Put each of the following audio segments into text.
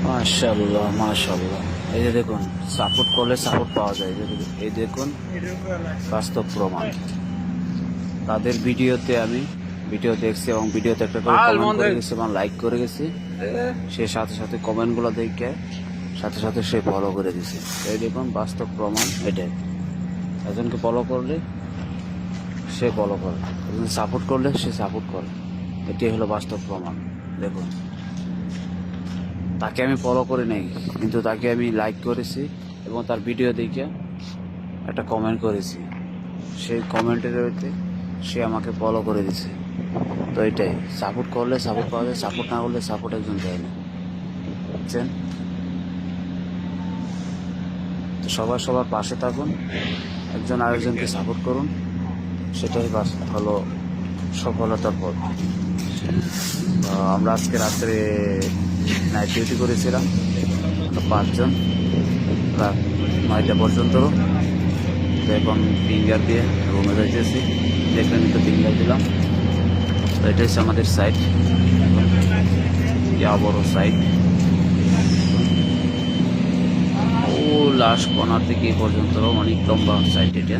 মাশাআল্লাহ মাশাআল্লাহ। এই যে দেখুন, সাপোর্ট করলে সাপোর্ট পাওয়া যায়। এই দেখুন বাস্তব প্রমাণ। তাদের ভিডিও দেখছি এবং ভিডিওতে একটা করে কমেন্ট করে গেছি এবং লাইক করে গেছি। সে সাথে সাথে কমেন্টগুলো দেখে সাথে সাথে সে ফলো করে দিছে। এই দেখুন বাস্তব প্রমাণ এটাই। একজনকে ফলো করলে সে ফলো করে, একজন সাপোর্ট করলে সে সাপোর্ট করে। এটাই হলো বাস্তব প্রমাণ। দেখুন, তাকে আমি ফলো করে নেই, কিন্তু তাকে আমি লাইক করেছি এবং তার ভিডিও দেখে একটা কমেন্ট করেছি। সেই কমেন্টের হইতে সে আমাকে ফলো করে দিছে। তো এটাই, সাপোর্ট করলে সাপোর্ট পাওয়া যায়, সাপোর্ট না করলে সাপোর্ট একজন দেয় না, বুঝছেন? তো সবাই সবার পাশে থাকুন, একজন আরেকজনকে সাপোর্ট করুন, সেটাই হলো সফলতার পথ। আমরা আজকে রাত্রে নাইট ডিউটি করেছিলাম 5 জন, রাত 9টা পর্যন্ত। তো এখন ফিঙ্গার দিয়ে রুমে যাইতেছি, দেখলেন তো ফিঙ্গার দিলাম। তো এটা হচ্ছে আমাদের সাইট, ইয়া বড় সাইট। ও লাস্ট কর্নার থেকে এই পর্যন্ত অনেক লম্বা সাইট এটা।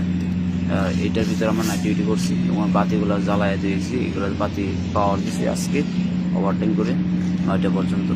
এটার ভিতরে আমরা নাইট ডিউটি করছি এবং বাতিগুলো জ্বালায় দিয়েছি। এগুলো বাতি পাওয়ার দিচ্ছি আজকে ওভারটাইম করে 9টা পর্যন্ত।